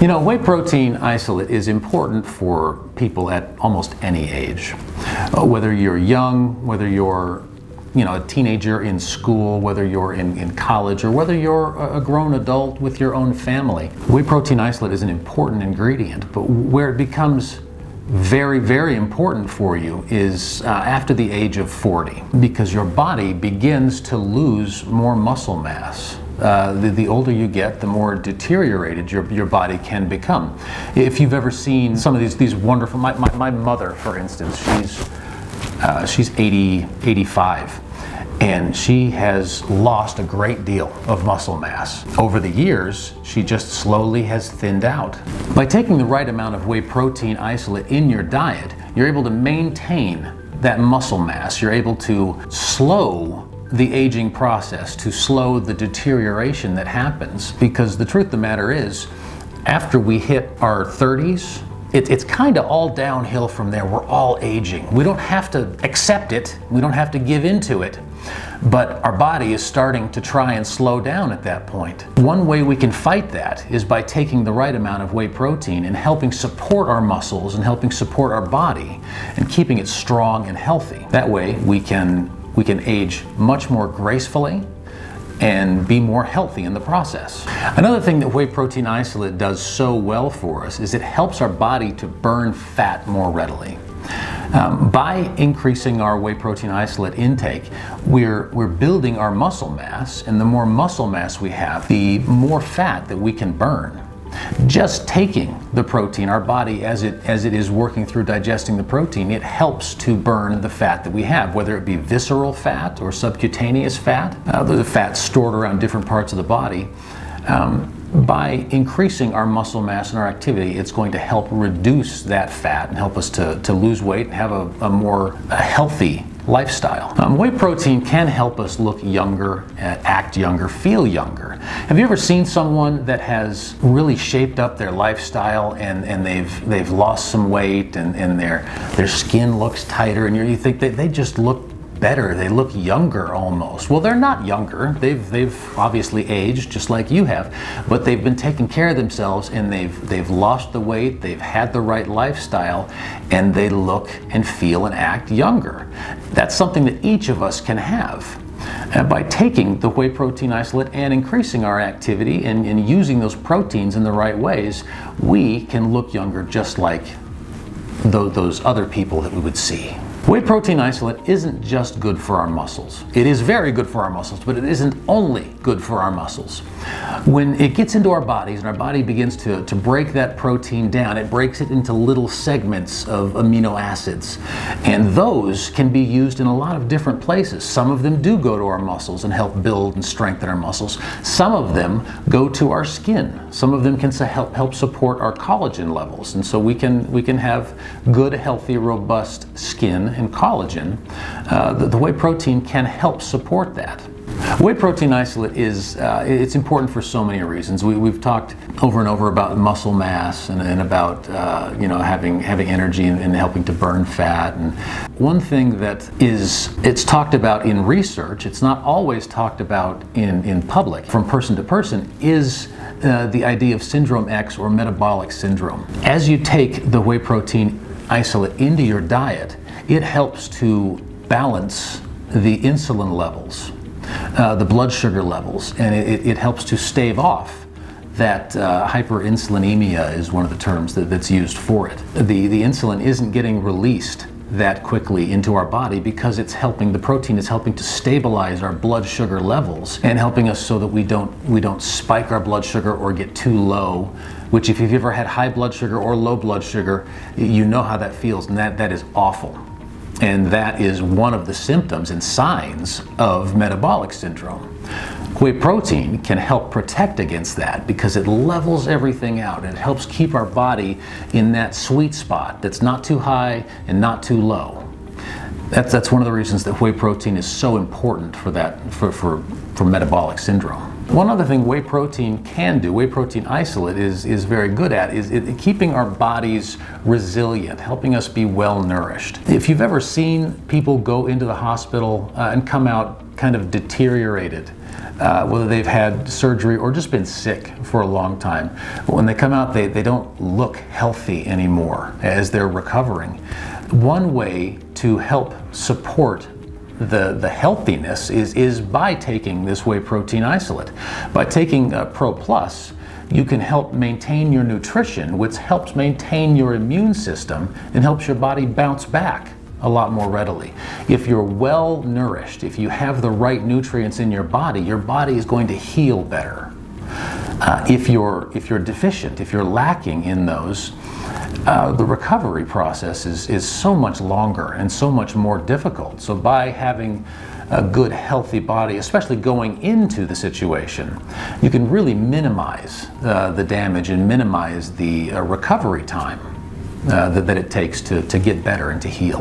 You know, whey protein isolate is important for people at almost any age. Whether you're young, whether you're a teenager in school, whether you're in college, or whether you're a grown adult with your own family. Whey protein isolate is an important ingredient, but where it becomes very, very important for you is after the age of 40, because your body begins to lose more muscle mass. The older you get, the more deteriorated your body can become. If you've ever seen some of these wonderful, my mother, for instance, she's 85. And she has lost a great deal of muscle mass. Over the years, she just slowly has thinned out. By taking the right amount of whey protein isolate in your diet, you're able to maintain that muscle mass. You're able to slow the aging process, to slow the deterioration that happens. Because the truth of the matter is, after we hit our 30s, it's kind of all downhill from there. We're all aging. We don't have to accept it. We don't have to give into it. But our body is starting to try and slow down at that point. One way we can fight that is by taking the right amount of whey protein and helping support our muscles and helping support our body and keeping it strong and healthy. That way we can age much more gracefully and be more healthy in the process. Another thing that whey protein isolate does so well for us is it helps our body to burn fat more readily. By increasing our whey protein isolate intake, we're building our muscle mass, and the more muscle mass we have, the more fat that we can burn. Just taking the protein, our body as it is working through digesting the protein, it helps to burn the fat that we have, whether it be visceral fat or subcutaneous fat, the fat stored around different parts of the body. By increasing our muscle mass and our activity, it's going to help reduce that fat and help us to lose weight and have a more healthy lifestyle. Whey protein can help us look younger, act younger, feel younger. Have you ever seen someone that has really shaped up their lifestyle and they've lost some weight and their skin looks tighter and you think that they just look better, they look younger almost? Well, they're not younger. They've obviously aged just like you have, but they've been taking care of themselves and they've lost the weight, they've had the right lifestyle, and they look and feel and act younger. That's something that each of us can have. By taking the whey protein isolate and increasing our activity and using those proteins in the right ways, we can look younger just like those other people that we would see. Whey protein isolate isn't just good for our muscles. It is very good for our muscles, but it isn't only good for our muscles. When it gets into our bodies and our body begins to break that protein down, it breaks it into little segments of amino acids. And those can be used in a lot of different places. Some of them do go to our muscles and help build and strengthen our muscles. Some of them go to our skin. Some of them can help support our collagen levels. And so we can have good, healthy, robust skin and collagen. The whey protein can help support that. Whey protein isolate is it's important for so many reasons. We've talked over and over about muscle mass and about having energy and helping to burn fat. And one thing that it's talked about in research, it's not always talked about in public from person to person, is the idea of syndrome X or metabolic syndrome. As you take the whey protein isolate into your diet, it helps to balance the insulin levels, the blood sugar levels, and it helps to stave off that hyperinsulinemia is one of the terms that's used for it. The insulin isn't getting released that quickly into our body because the protein is helping to stabilize our blood sugar levels and helping us so that we don't spike our blood sugar or get too low, which if you've ever had high blood sugar or low blood sugar, you know how that feels, and that is awful. And that is one of the symptoms and signs of metabolic syndrome. Whey protein can help protect against that because it levels everything out and it helps keep our body in that sweet spot that's not too high and not too low. That's one of the reasons that whey protein is so important for metabolic syndrome. One other thing whey protein can do, whey protein isolate is very good at, is keeping our bodies resilient, helping us be well nourished. If you've ever seen people go into the hospital and come out kind of deteriorated, whether they've had surgery or just been sick for a long time. When they come out, they don't look healthy anymore as they're recovering. One way to help support the healthiness is by taking this whey protein isolate. By taking Pro Plus, you can help maintain your nutrition, which helps maintain your immune system and helps your body bounce back a lot more readily. If you're well nourished, if you have the right nutrients in your body is going to heal better. If you're deficient, if you're lacking in those, the recovery process is so much longer and so much more difficult. So by having a good healthy body, especially going into the situation, you can really minimize the damage and minimize the recovery time that it takes to get better and to heal.